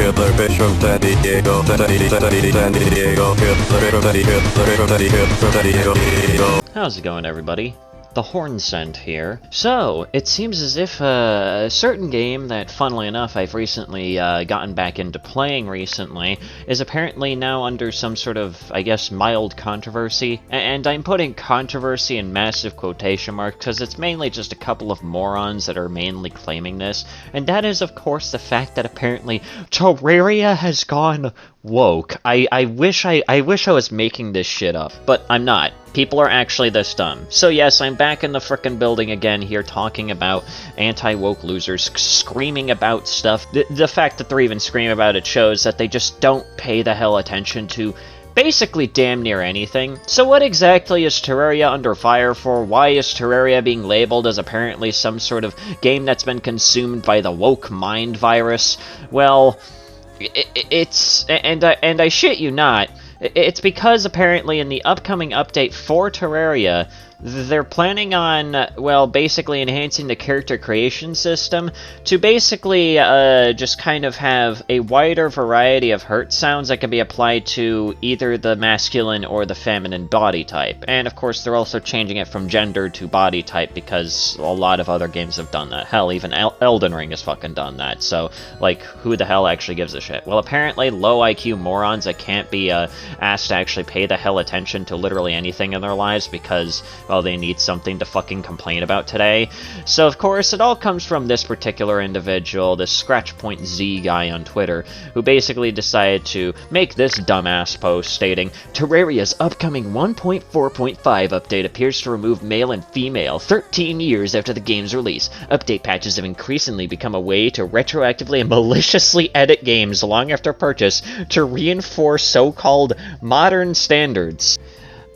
Hitler bitch from San Diego, San Diego, Hitler from San Diego. How's it going, everybody? The Horn Scent here. So, it seems as if a certain game that, funnily enough, I've recently gotten back into playing recently, is apparently now under some sort of, I guess, mild controversy. And I'm putting controversy in massive quotation marks because it's mainly just a couple of morons that are mainly claiming this. And that is, of course, the fact that apparently Terraria has gone woke. I wish I was making this shit up, but I'm not. People are actually this dumb. So yes, I'm back in the frickin' building again here talking about anti-woke losers screaming about stuff. The fact that they're even screaming about it shows that they just don't pay the hell attention to basically damn near anything. So what exactly is Terraria under fire for? Why is Terraria being labeled as apparently some sort of game that's been consumed by the woke mind virus? Well, it's I shit you not, it's because apparently in the upcoming update for Terraria, they're planning on, well, basically enhancing the character creation system to basically just kind of have a wider variety of hurt sounds that can be applied to either the masculine or the feminine body type. And of course, they're also changing it from gender to body type because a lot of other games have done that. Hell, even Elden Ring has fucking done that. So, like, who the hell actually gives a shit? Well, apparently, low IQ morons that can't be asked to actually pay the hell attention to literally anything in their lives because, well, they need something to fucking complain about today. So, of course, it all comes from this particular individual, this Scratchpoint Z guy on Twitter, who basically decided to make this dumbass post stating, Terraria's upcoming 1.4.5 update appears to remove male and female 13 years after the game's release. Update patches have increasingly become a way to retroactively and maliciously edit games long after purchase to reinforce so-called modern standards.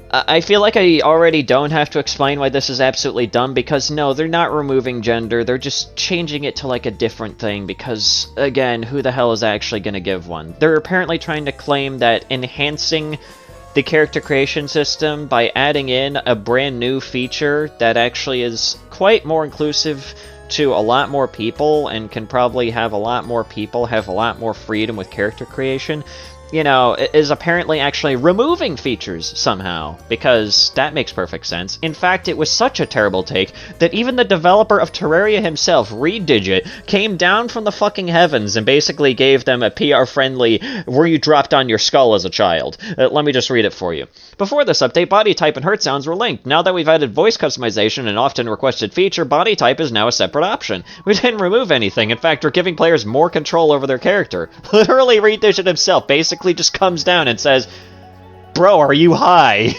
I feel like I already don't have to explain why this is absolutely dumb, because no, they're not removing gender, they're just changing it to like a different thing, because, again, who the hell is actually gonna give one? They're apparently trying to claim that enhancing the character creation system by adding in a brand new feature that actually is quite more inclusive to a lot more people, and can probably have a lot more people have a lot more freedom with character creation, you know, is apparently actually removing features somehow, because that makes perfect sense. In fact, it was such a terrible take that even the developer of Terraria himself, Redigit, came down from the fucking heavens and basically gave them a PR-friendly, were you dropped on your skull as a child? Let me just read it for you. Before this update, body type and hurt sounds were linked. Now that we've added voice customization, an often requested feature, body type is now a separate option. We didn't remove anything. In fact, we're giving players more control over their character. Literally, Redigit himself basically just comes down and says, bro, are you high?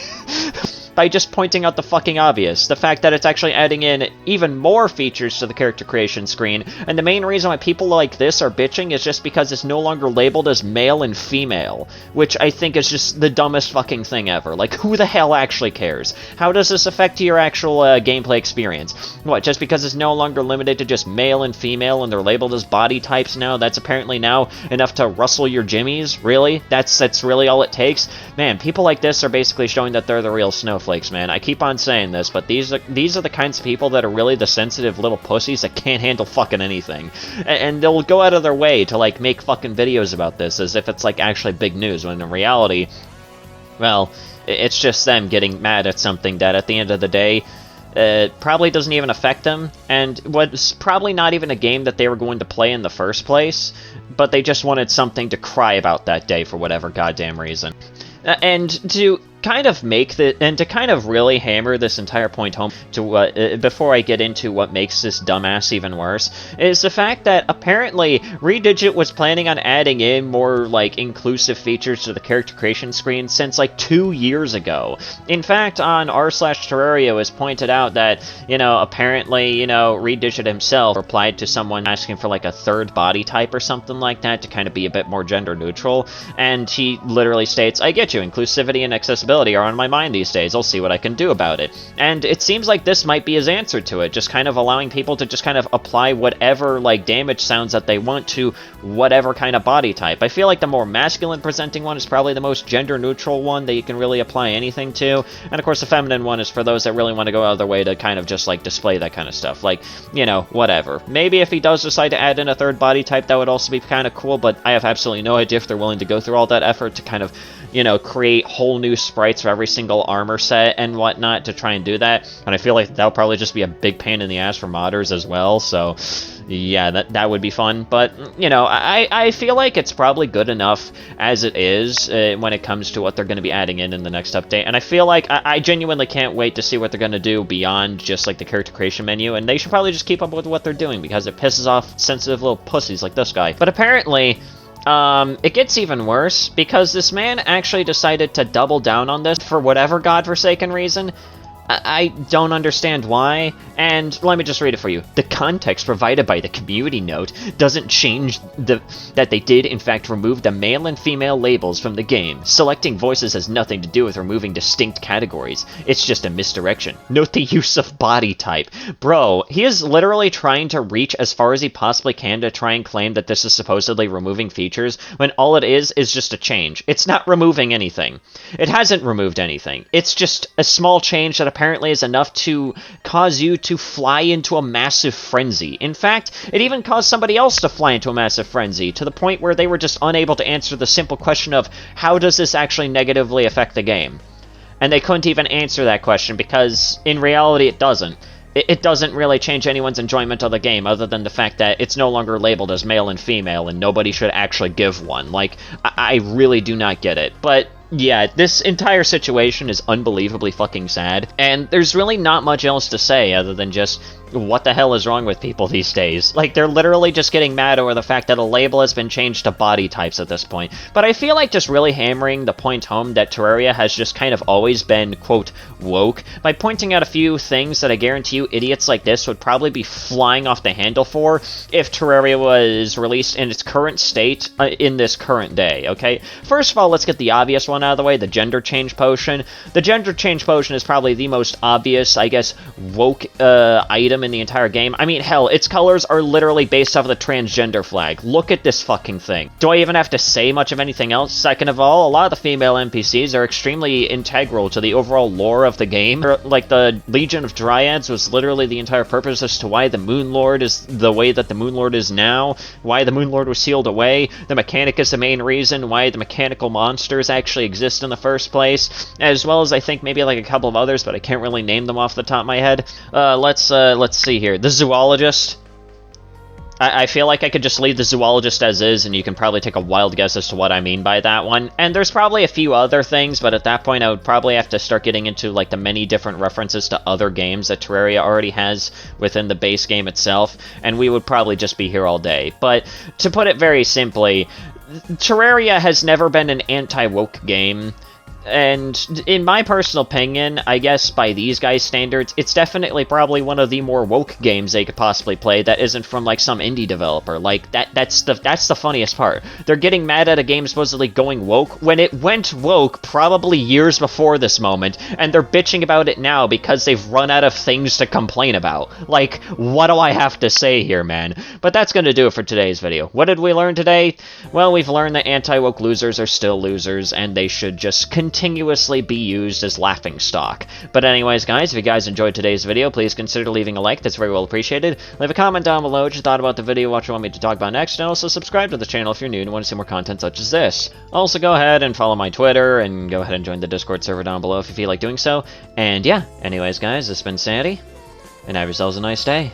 By just pointing out the fucking obvious. The fact that it's actually adding in even more features to the character creation screen, and the main reason why people like this are bitching is just because it's no longer labeled as male and female, which I think is just the dumbest fucking thing ever. Like, who the hell actually cares? How does this affect your actual gameplay experience? What, just because it's no longer limited to just male and female and they're labeled as body types now, that's apparently now enough to rustle your jimmies? Really? That's really all it takes? Man, people like this are basically showing that they're the real snowflakes, man. I keep on saying this, but these are the kinds of people that are really the sensitive little pussies that can't handle fucking anything. And they'll go out of their way to, like, make fucking videos about this as if it's, like, actually big news, when in reality, well, it's just them getting mad at something that, at the end of the day, probably doesn't even affect them, and was probably not even a game that they were going to play in the first place, but they just wanted something to cry about that day for whatever goddamn reason. And to kind of make the, and to kind of really hammer this entire point home to before I get into what makes this dumbass even worse, is the fact that apparently Redigit was planning on adding in more, like, inclusive features to the character creation screen since, like, 2 years ago. In fact, on r/Terraria was pointed out that, you know, apparently, you know, Redigit himself replied to someone asking for, like, a third body type or something like that to kind of be a bit more gender neutral, and he literally states, I get you, inclusivity and accessibility responsibility are on my mind these days. I'll see what I can do about it. And it seems like this might be his answer to it, just kind of allowing people to just kind of apply whatever, like, damage sounds that they want to whatever kind of body type. I feel like the more masculine presenting one is probably the most gender-neutral one that you can really apply anything to. And, of course, the feminine one is for those that really want to go out of their way to kind of just, like, display that kind of stuff. Like, you know, whatever. Maybe if he does decide to add in a third body type, that would also be kind of cool, but I have absolutely no idea if they're willing to go through all that effort to kind of, you know, create whole new sprites for every single armor set and whatnot to try and do that. And I feel like that'll probably just be a big pain in the ass for modders as well, so yeah, that would be fun. But, you know, I feel like it's probably good enough as it is when it comes to what they're going to be adding in the next update. And I feel like I genuinely can't wait to see what they're going to do beyond just, like, the character creation menu. And they should probably just keep up with what they're doing because it pisses off sensitive little pussies like this guy. But apparently, it gets even worse because this man actually decided to double down on this for whatever godforsaken reason. I don't understand why, and let me just read it for you. The context provided by the community note doesn't change that they did in fact remove the male and female labels from the game. Selecting voices has nothing to do with removing distinct categories. It's just a misdirection. Note the use of body type. Bro, he is literally trying to reach as far as he possibly can to try and claim that this is supposedly removing features, when all it is just a change. It's not removing anything. It hasn't removed anything. It's just a small change that apparently is enough to cause you to fly into a massive frenzy. In fact, it even caused somebody else to fly into a massive frenzy, to the point where they were just unable to answer the simple question of, how does this actually negatively affect the game? And they couldn't even answer that question, because in reality it doesn't. It doesn't really change anyone's enjoyment of the game, other than the fact that it's no longer labeled as male and female, and nobody should actually give one. Like, I really do not get it. But yeah, this entire situation is unbelievably fucking sad, and there's really not much else to say other than just, what the hell is wrong with people these days? Like, they're literally just getting mad over the fact that a label has been changed to body types at this point. But I feel like just really hammering the point home that Terraria has just kind of always been, quote, woke, by pointing out a few things that I guarantee you idiots like this would probably be flying off the handle for if Terraria was released in its current state in this current day, okay? First of all, let's get the obvious one out of the way, the gender change potion. The gender change potion is probably the most obvious, I guess, woke item in the entire game. I mean, hell, its colors are literally based off of the transgender flag. Look at this fucking thing. Do I even have to say much of anything else? Second of all, a lot of the female NPCs are extremely integral to the overall lore of the game. Like, the Legion of Dryads was literally the entire purpose as to why the Moon Lord is the way that the Moon Lord is now, why the Moon Lord was sealed away. The mechanic is the main reason why the mechanical monsters actually exist in the first place, as well as I think maybe like a couple of others, but I can't really name them off the top of my head. Let's see here. The zoologist. I feel like I could just leave the zoologist as is, and you can probably take a wild guess as to what I mean by that one. And there's probably a few other things, but at that point I would probably have to start getting into like the many different references to other games that Terraria already has within the base game itself, and we would probably just be here all day. But to put it very simply, Terraria has never been an anti-woke game. And in my personal opinion, I guess by these guys' standards, it's definitely probably one of the more woke games they could possibly play that isn't from like some indie developer. Like that's the funniest part. They're getting mad at a game supposedly going woke when it went woke probably years before this moment, and they're bitching about it now because they've run out of things to complain about. Like, what do I have to say here, man? But that's gonna do it for today's video. What did we learn today? Well, we've learned that anti-woke losers are still losers, and they should just continuously be used as laughingstock. But anyways, guys, if you guys enjoyed today's video, please consider leaving a like. That's very well appreciated. Leave a comment down below what you thought about the video, what you want me to talk about next, and also subscribe to the channel if you're new and want to see more content such as this. Also, go ahead and follow my Twitter, and go ahead and join the Discord server down below if you feel like doing so. And yeah, anyways, guys, this has been Sandy, and have yourselves a nice day.